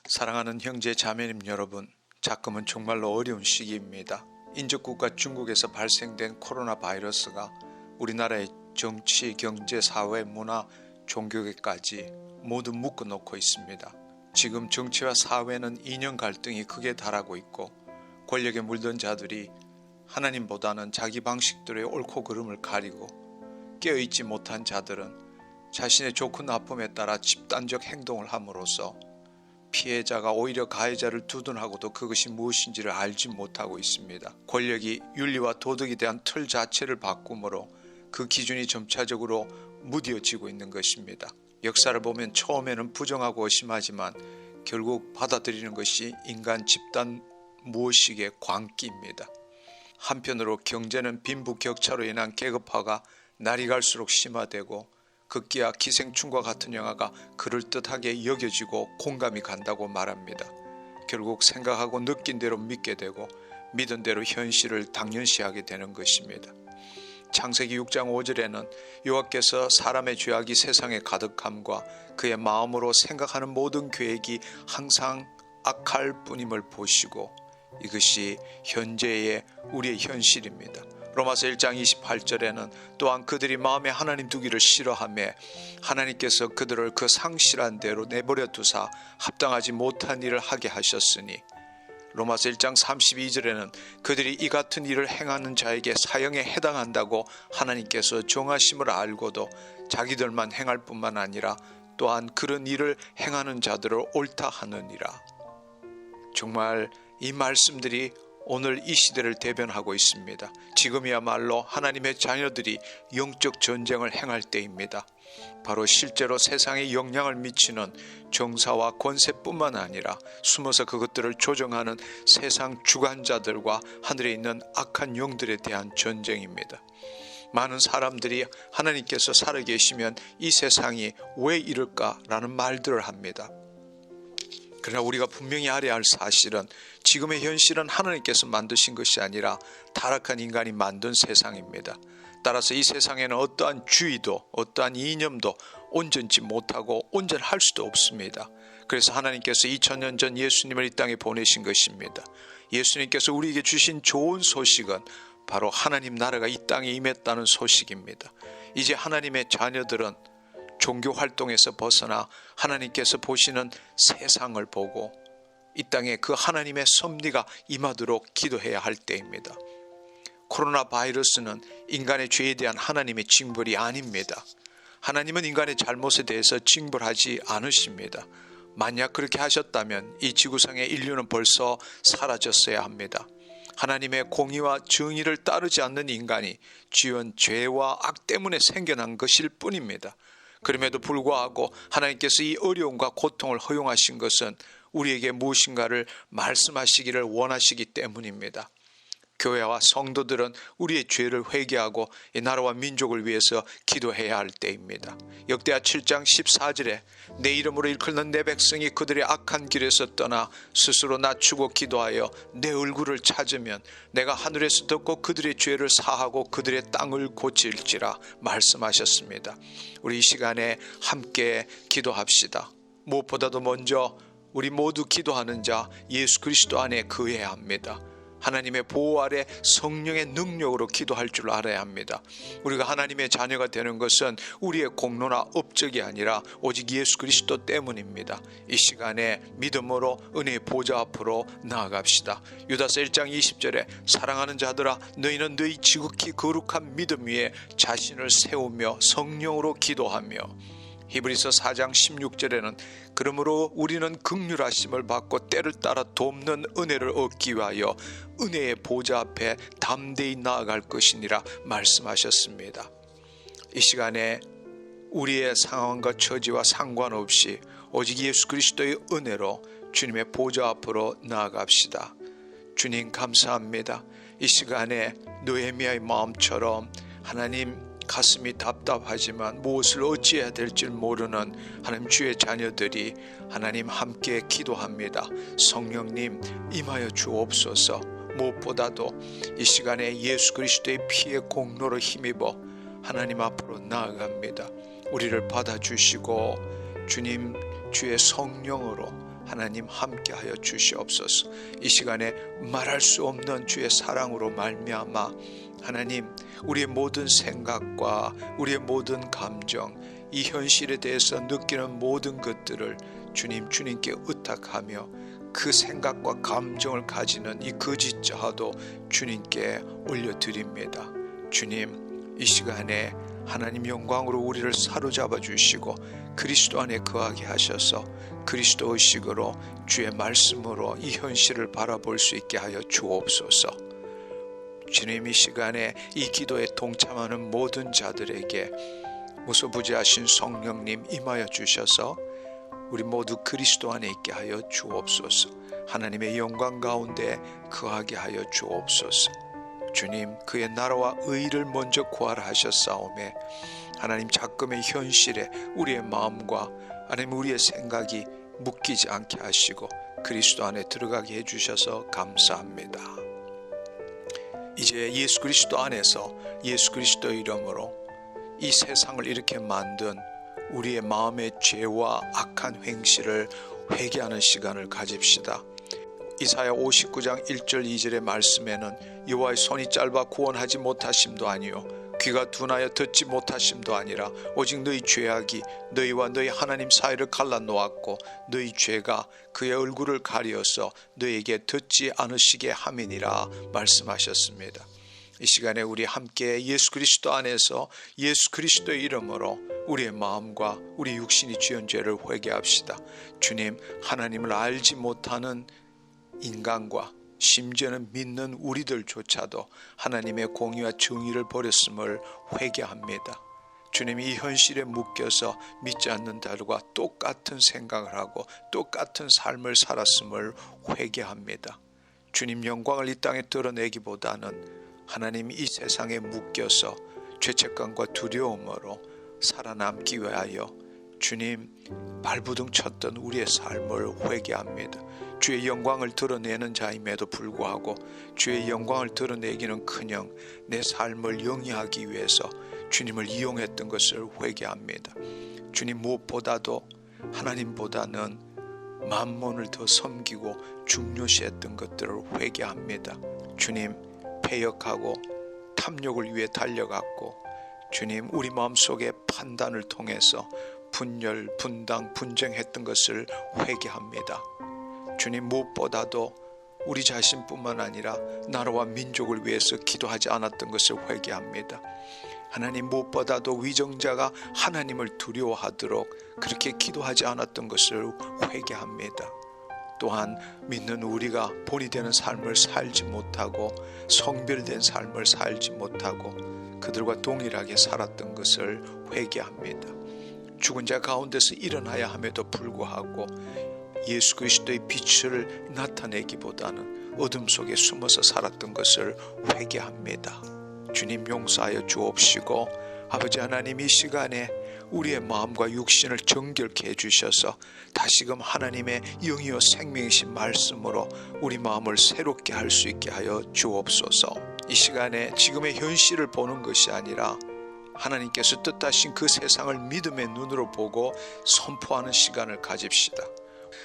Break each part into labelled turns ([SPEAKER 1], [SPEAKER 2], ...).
[SPEAKER 1] 사랑하는 형제 자매님 여러분, 자금은 정말로 어려운 시기입니다. 인접국가 중국에서 발생된 코로나 바이러스가 우리나라의 정치, 경제, 사회, 문화, 종교계까지 모두 묶어놓고 있습니다. 지금 정치와 사회는 이념 갈등이 극에 달하고 있고, 권력에 물든 자들이 하나님보다는 자기 방식대로의 옳고 그름을 가리고, 깨어있지 못한 자들은 자신의 좋고 나쁨에 따라 집단적 행동을 함으로써 피해자가 오히려 가해자를 두둔하고도 그것이 무엇인지를 알지 못하고 있습니다. 권력이 윤리와 도덕에 대한 틀 자체를 바꾸므로 그 기준이 점차적으로 무뎌지고 있는 것입니다. 역사를 보면 처음에는 부정하고 의심하지만 결국 받아들이는 것이 인간 집단 무의식의 광기입니다. 한편으로 경제는 빈부격차로 인한 계급화가 날이 갈수록 심화되고, 극기야 기생충과 같은 영화가 그럴듯하게 여겨지고 공감이 간다고 말합니다. 결국 생각하고 느낀 대로 믿게 되고 믿은 대로 현실을 당연시하게 되는 것입니다. 창세기 6장 5절에는 여호와께서 사람의 죄악이 세상에 가득함과 그의 마음으로 생각하는 모든 계획이 항상 악할 뿐임을 보시고, 이것이 현재의 우리의 현실입니다. 로마서 1장 28절에는 또한 그들이 마음에 하나님 두기를 싫어하며 하나님께서 그들을 그 상실한 대로 내버려 두사 합당하지 못한 일을 하게 하셨으니, 로마서 1장 32절에는 그들이 이 같은 일을 행하는 자에게 사형에 해당한다고 하나님께서 정하심을 알고도 자기들만 행할 뿐만 아니라 또한 그런 일을 행하는 자들을 옳다 하느니라. 정말 이 말씀들이 오늘 이 시대를 대변하고 있습니다. 지금이야말로 하나님의 자녀들이 영적 전쟁을 행할 때입니다. 바로 실제로 세상에 영향을 미치는 정사와 권세뿐만 아니라 숨어서 그것들을 조정하는 세상 주관자들과 하늘에 있는 악한 영들에 대한 전쟁입니다. 많은 사람들이 하나님께서 살아계시면 이 세상이 왜 이럴까라는 말들을 합니다. 그러나 우리가 분명히 알아야 할 사실은 지금의 현실은 하나님께서 만드신 것이 아니라 타락한 인간이 만든 세상입니다. 따라서 이 세상에는 어떠한 주의도 어떠한 이념도 온전치 못하고 온전할 수도 없습니다. 그래서 하나님께서 2000년 전 예수님을 이 땅에 보내신 것입니다. 예수님께서 우리에게 주신 좋은 소식은 바로 하나님 나라가 이 땅에 임했다는 소식입니다. 이제 하나님의 자녀들은 종교 활동에서 벗어나 하나님께서 보시는 세상을 보고 이 땅에 그 하나님의 섭리가 임하도록 기도해야 할 때입니다. 코로나 바이러스는 인간의 죄에 대한 하나님의 징벌이 아닙니다. 하나님은 인간의 잘못에 대해서 징벌하지 않으십니다. 만약 그렇게 하셨다면 이 지구상의 인류는 벌써 사라졌어야 합니다. 하나님의 공의와 정의를 따르지 않는 인간이 지은 죄와 악 때문에 생겨난 것일 뿐입니다. 그럼에도 불구하고 하나님께서 이 어려움과 고통을 허용하신 것은 우리에게 무엇인가를 말씀하시기를 원하시기 때문입니다. 교회와 성도들은 우리의 죄를 회개하고 이 나라와 민족을 위해서 기도해야 할 때입니다. 역대하 7장 14절에 내 이름으로 일컫는 내 백성이 그들의 악한 길에서 떠나 스스로 낮추고 기도하여 내 얼굴을 찾으면 내가 하늘에서 듣고 그들의 죄를 사하고 그들의 땅을 고칠지라 말씀하셨습니다. 우리 이 시간에 함께 기도합시다. 무엇보다도 먼저 우리 모두 기도하는 자 예수 그리스도 안에 거해야 합니다. 하나님의 보호 아래 성령의 능력으로 기도할 줄 알아야 합니다. 우리가 하나님의 자녀가 되는 것은 우리의 공로나 업적이 아니라 오직 예수 그리스도 때문입니다. 이 시간에 믿음으로 은혜의 보좌 앞으로 나아갑시다. 유다서 1장 20절에 사랑하는 자들아 너희는 너희 지극히 거룩한 믿음 위에 자신을 세우며 성령으로 기도하며, 히브리서 4장 16절에는 그러므로 우리는 긍휼하심을 받고 때를 따라 돕는 은혜를 얻기 위하여 은혜의 보좌 앞에 담대히 나아갈 것이니라 말씀하셨습니다. 이 시간에 우리의 상황과 처지와 상관없이 오직 예수 그리스도의 은혜로 주님의 보좌 앞으로 나아갑시다. 주님 감사합니다. 이 시간에 느헤미야의 마음처럼 하나님 가슴이 답답하지만 무엇을 어찌해야 될지 모르는 하나님 주의 자녀들이 하나님 함께 기도합니다. 성령님 임하여 주옵소서. 무엇보다도 이 시간에 예수 그리스도의 피의 공로로 힘입어 하나님 앞으로 나아갑니다. 우리를 받아주시고 주님 주의 성령으로 하나님 함께하여 주시옵소서. 이 시간에 말할 수 없는 주의 사랑으로 말미암아 하나님, 우리의 모든 생각과 우리의 모든 감정, 이 현실에 대해서 느끼는 모든 것들을 주님께 의탁하며 그 생각과 감정을 가지는 이 거짓 자아도 주님께 올려드립니다. 주님, 이 시간에 하나님 영광으로 우리를 사로잡아 주시고 그리스도 안에 거하게 하셔서 그리스도 의식으로 주의 말씀으로 이 현실을 바라볼 수 있게 하여 주옵소서. 주님, 이 시간에 이 기도에 동참하는 모든 자들에게 무소부지하신 성령님 임하여 주셔서 우리 모두 그리스도 안에 있게 하여 주옵소서. 하나님의 영광 가운데 거하게 하여 주옵소서. 주님, 그의 나라와 의를 먼저 구하라 하셨사오매 하나님, 작금의 현실에 우리의 마음과 하나님 우리의 생각이 묶이지 않게 하시고 그리스도 안에 들어가게 해주셔서 감사합니다. 이제 예수 그리스도 안에서 예수 그리스도의 이름으로 이 세상을 이렇게 만든 우리의 마음의 죄와 악한 행실을 회개하는 시간을 가집시다. 이사야 59장 1절 2절의 말씀에는 여호와의 손이 짧아 구원하지 못하심도 아니요 귀가 둔하여 듣지 못하심도 아니라 오직 너희 죄악이 너희와 너희 하나님 사이를 갈라놓았고 너희 죄가 그의 얼굴을 가리어서 너희에게 듣지 않으시게 함이니라 말씀하셨습니다. 이 시간에 우리 함께 예수 그리스도 안에서 예수 그리스도의 이름으로 우리의 마음과 우리 육신이 지은 죄를 회개합시다. 주님, 하나님을 알지 못하는 인간과 심지어는 믿는 우리들조차도 하나님의 공의와 정의를 버렸음을 회개합니다. 주님이 이 현실에 묶여서 믿지 않는 자들과 똑같은 생각을 하고 똑같은 삶을 살았음을 회개합니다. 주님 영광을 이 땅에 드러내기보다는 하나님 이 세상에 묶여서 죄책감과 두려움으로 살아남기 위하여 주님 발부둥 쳤던 우리의 삶을 회개합니다. 주의 영광을 드러내는 자임에도 불구하고 주의 영광을 드러내기는커녕 내 삶을 영위하기 위해서 주님을 이용했던 것을 회개합니다. 주님, 무엇보다도 하나님보다는 만몬을 더 섬기고 중요시했던 것들을 회개합니다. 주님, 패역하고 탐욕을 위해 달려갔고 주님, 우리 마음속의 판단을 통해서 분열, 분당, 분쟁했던 것을 회개합니다. 주님, 무엇보다도 우리 자신뿐만 아니라 나라와 민족을 위해서 기도하지 않았던 것을 회개합니다. 하나님, 무엇보다도 위정자가 하나님을 두려워하도록 그렇게 기도하지 않았던 것을 회개합니다. 또한 믿는 우리가 본이 되는 삶을 살지 못하고 성별된 삶을 살지 못하고 그들과 동일하게 살았던 것을 회개합니다. 죽은 자 가운데서 일어나야 함에도 불구하고 예수 그리스도의 빛을 나타내기보다는 어둠 속에 숨어서 살았던 것을 회개합니다. 주님, 용서하여 주옵시고 아버지 하나님, 이 시간에 우리의 마음과 육신을 정결케 해주셔서 다시금 하나님의 영이요 생명이신 말씀으로 우리 마음을 새롭게 할 수 있게 하여 주옵소서. 이 시간에 지금의 현실을 보는 것이 아니라 하나님께서 뜻하신 그 세상을 믿음의 눈으로 보고 선포하는 시간을 가집시다.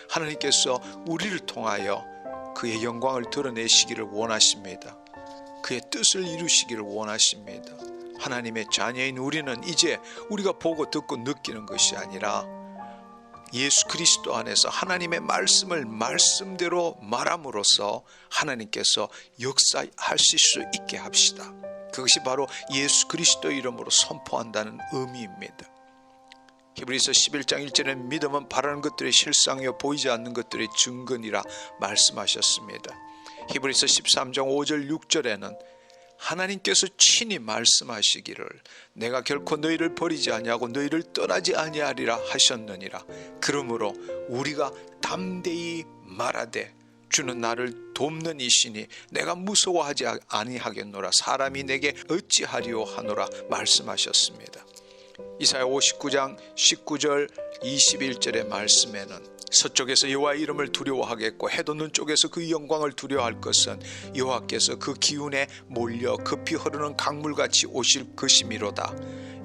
[SPEAKER 1] 하나님께서 우리를 통하여 그의 영광을 드러내시기를 원하십니다. 그의 뜻을 이루시기를 원하십니다. 하나님의 자녀인 우리는 이제 우리가 보고 듣고 느끼는 것이 아니라 예수 그리스도 안에서 하나님의 말씀을 말씀대로 말함으로써 하나님께서 역사하실 수 있게 합시다. 그것이 바로 예수 그리스도 이름으로 선포한다는 의미입니다. 히브리서 11장 1절에 믿음은 바라는 것들의 실상이요 보이지 않는 것들의 증거니라 말씀하셨습니다. 히브리서 13장 5절 6절에는 하나님께서 친히 말씀하시기를 내가 결코 너희를 버리지 아니하고 너희를 떠나지 아니하리라 하셨느니라. 그러므로 우리가 담대히 말하되 주는 나를 돕는 이시니 내가 무서워하지 아니하겠노라. 사람이 내게 어찌하리요 하노라 말씀하셨습니다. 이사야 59장 19절 21절의 말씀에는 서쪽에서 여호와의 이름을 두려워하겠고 해돋는 쪽에서 그 영광을 두려워할 것은 여호와께서 그 기운에 몰려 급히 흐르는 강물같이 오실 것이미로다.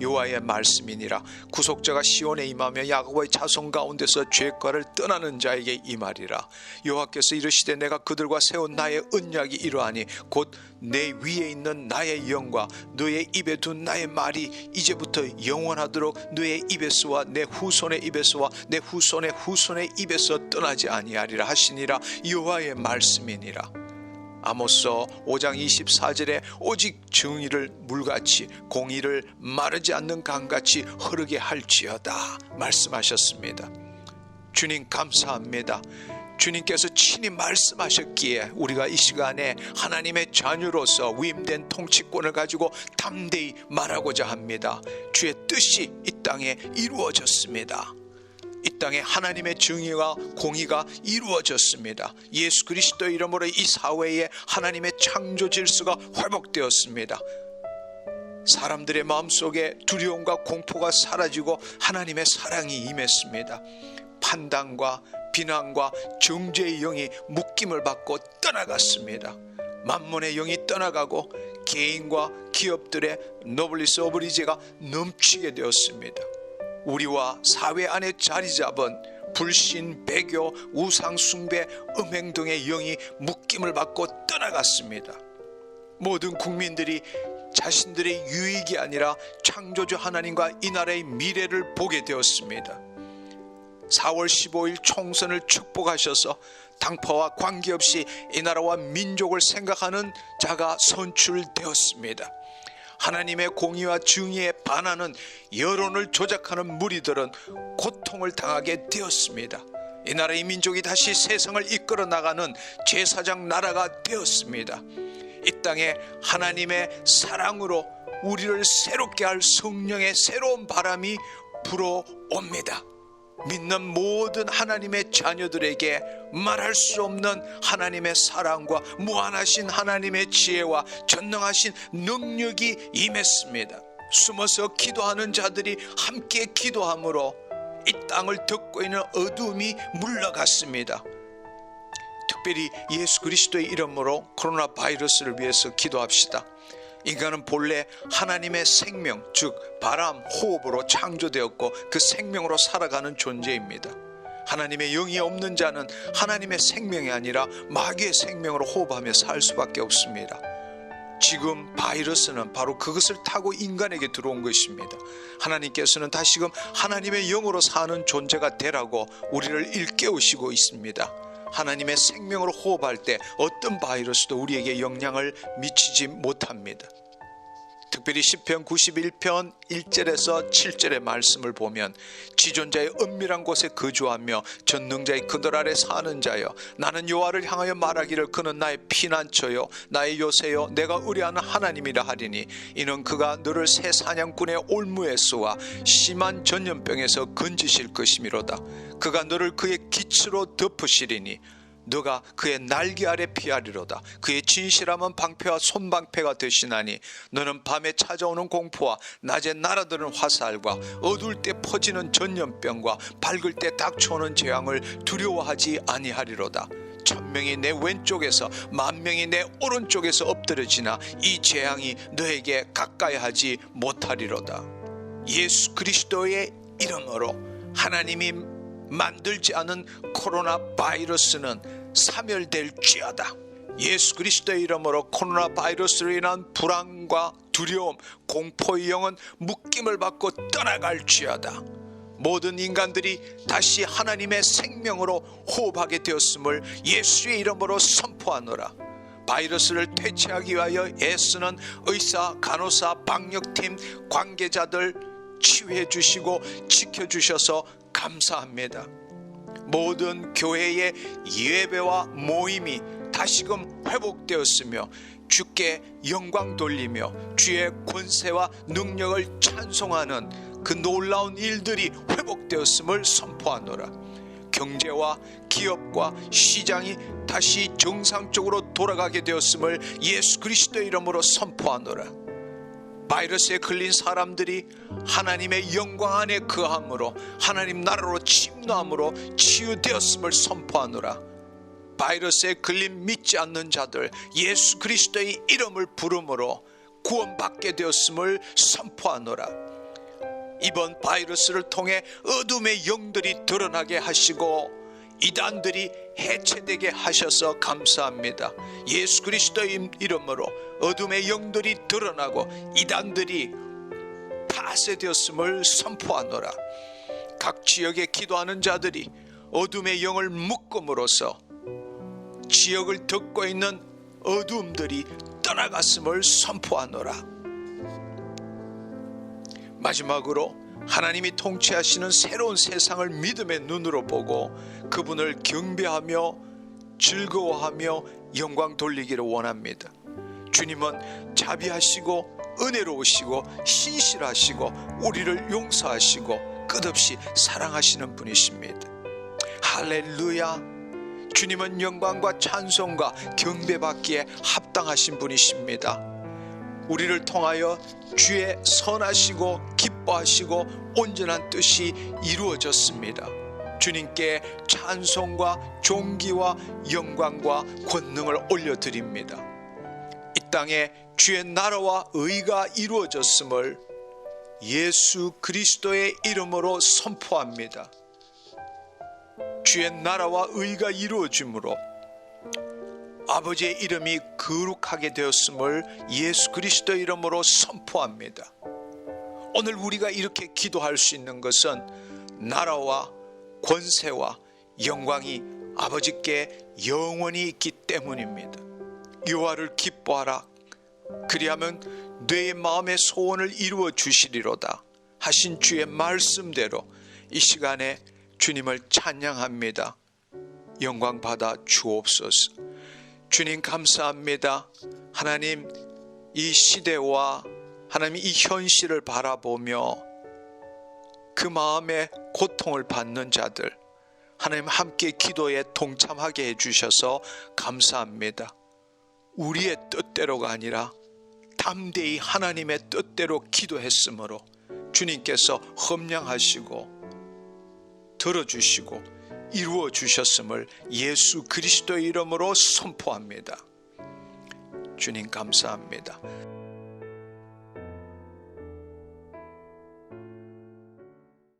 [SPEAKER 1] 여호와의 말씀이니라. 구속자가 시온에 임하며 야곱의 자손 가운데서 죄과를 떠나는 자에게 임하리라. 여호와께서 이르시되 내가 그들과 세운 나의 언약이 이러하니 곧 내 위에 있는 나의 영과 너의 입에 둔 나의 말이 이제부터 영원하도록 너의 입에서와 내 후손의 입에서와 내 후손의 후손의 입에서 떠나지 아니하리라 하시니라. 여호와의 말씀이니라. 아모스 5장 24절에 오직 정의를 물같이 공의를 마르지 않는 강같이 흐르게 할지어다 말씀하셨습니다. 주님 감사합니다. 주님께서 친히 말씀하셨기에 우리가 이 시간에 하나님의 자녀로서 위임된 통치권을 가지고 담대히 말하고자 합니다. 주의 뜻이 이 땅에 이루어졌습니다. 이 땅에 하나님의 정의와 공의가 이루어졌습니다. 예수 그리스도의 이름으로 이 사회에 하나님의 창조 질서가 회복되었습니다. 사람들의 마음속에 두려움과 공포가 사라지고 하나님의 사랑이 임했습니다. 판단과 비난과 정죄의 영이 묶임을 받고 떠나갔습니다. 만몬의 영이 떠나가고 개인과 기업들의 노블리스 오브리제가 넘치게 되었습니다. 우리와 사회 안에 자리 잡은 불신, 배교, 우상 숭배, 음행 등의 영이 묶임을 받고 떠나갔습니다. 모든 국민들이 자신들의 유익이 아니라 창조주 하나님과 이 나라의 미래를 보게 되었습니다. 4월 15일 총선을 축복하셔서 당파와 관계없이 이 나라와 민족을 생각하는 자가 선출되었습니다. 하나님의 공의와 정의에 반하는 여론을 조작하는 무리들은 고통을 당하게 되었습니다. 이 나라의 민족이 다시 세상을 이끌어 나가는 제사장 나라가 되었습니다. 이 땅에 하나님의 사랑으로 우리를 새롭게 할 성령의 새로운 바람이 불어옵니다. 믿는 모든 하나님의 자녀들에게 말할 수 없는 하나님의 사랑과 무한하신 하나님의 지혜와 전능하신 능력이 임했습니다. 숨어서 기도하는 자들이 함께 기도함으로 이 땅을 덮고 있는 어둠이 물러갔습니다. 특별히 예수 그리스도의 이름으로 코로나 바이러스를 위해서 기도합시다. 인간은 본래 하나님의 생명, 즉 바람, 호흡으로 창조되었고 그 생명으로 살아가는 존재입니다. 하나님의 영이 없는 자는 하나님의 생명이 아니라 마귀의 생명으로 호흡하며 살 수밖에 없습니다. 지금 바이러스는 바로 그것을 타고 인간에게 들어온 것입니다. 하나님께서는 다시금 하나님의 영으로 사는 존재가 되라고 우리를 일깨우시고 있습니다. 하나님의 생명으로 호흡할 때 어떤 바이러스도 우리에게 영향을 미치지 못합니다. 특별히 시편 91편 1절에서 7절의 말씀을 보면 지존자의 은밀한 곳에 거주하며 전능자의 그늘 아래 사는 자여 나는 여호와를 향하여 말하기를 그는 나의 피난처요 나의 요새요 내가 의뢰하는 하나님이라 하리니 이는 그가 너를 새 사냥꾼의 올무에서와 심한 전염병에서 건지실 것이미로다. 그가 너를 그의 기츠로 덮으시리니 너가 그의 날개 아래 피하리로다. 그의 진실함은 방패와 손방패가 되시나니 너는 밤에 찾아오는 공포와 낮에 날아드는 화살과 어두울 때 퍼지는 전염병과 밝을 때 닥쳐오는 재앙을 두려워하지 아니하리로다. 1000명이 내 왼쪽에서 10,000명이 내 오른쪽에서 엎드려지나 이 재앙이 너에게 가까이 하지 못하리로다. 예수 그리스도의 이름으로 하나님이 만들지 않은 코로나 바이러스는 사멸될지어다. 예수 그리스도의 이름으로 코로나 바이러스로 인한 불안과 두려움, 공포의 영은 묶임을 받고 떠나갈지어다. 모든 인간들이 다시 하나님의 생명으로 호흡하게 되었음을 예수의 이름으로 선포하노라. 바이러스를 퇴치하기 위하여 애쓰는 의사, 간호사, 방역팀, 관계자들 치유해 주시고 지켜주셔서 감사합니다. 모든 교회의 예배와 모임이 다시금 회복되었으며 주께 영광 돌리며 주의 권세와 능력을 찬송하는 그 놀라운 일들이 회복되었음을 선포하노라. 경제와 기업과 시장이 다시 정상적으로 돌아가게 되었음을 예수 그리스도의 이름으로 선포하노라. 바이러스에 걸린 사람들이 하나님의 영광 안에 거함으로 하나님 나라로 침노함으로 치유되었음을 선포하노라. 바이러스에 걸린 믿지 않는 자들 예수 그리스도의 이름을 부름으로 구원받게 되었음을 선포하노라. 이번 바이러스를 통해 어둠의 영들이 드러나게 하시고 이단들이 해체되게 하셔서 감사합니다. 예수 그리스도의 이름으로 어둠의 영들이 드러나고 이단들이 파쇄되었음을 선포하노라. 각 지역에 기도하는 자들이 어둠의 영을 묶음으로써 지역을 덮고 있는 어둠들이 떠나갔음을 선포하노라. 마지막으로 하나님이 통치하시는 새로운 세상을 믿음의 눈으로 보고 그분을 경배하며 즐거워하며 영광 돌리기를 원합니다. 주님은 자비하시고 은혜로우시고 신실하시고 우리를 용서하시고 끝없이 사랑하시는 분이십니다. 할렐루야. 주님은 영광과 찬송과 경배받기에 합당하신 분이십니다. 우리를 통하여 주의 선하시고 기뻐하시고 온전한 뜻이 이루어졌습니다. 주님께 찬송과 존귀와 영광과 권능을 올려드립니다. 이 땅에 주의 나라와 의가 이루어졌음을 예수 그리스도의 이름으로 선포합니다. 주의 나라와 의가 이루어짐으로 아버지의 이름이 거룩하게 되었음을 예수 그리스도의 이름으로 선포합니다. 오늘 우리가 이렇게 기도할 수 있는 것은 나라와 권세와 영광이 아버지께 영원히 있기 때문입니다. 여호와를 기뻐하라. 그리하면 내 마음의 소원을 이루어 주시리로다 하신 주의 말씀대로 이 시간에 주님을 찬양합니다. 영광 받아 주옵소서. 주님 감사합니다. 하나님, 이 시대와 하나님 이 현실을 바라보며 그 마음에 고통을 받는 자들 하나님 함께 기도에 동참하게 해주셔서 감사합니다. 우리의 뜻대로가 아니라 담대히 하나님의 뜻대로 기도했으므로 주님께서 험량하시고 들어주시고 이루어 주셨음을 예수 그리스도의 이름으로 선포합니다. 주님 감사합니다.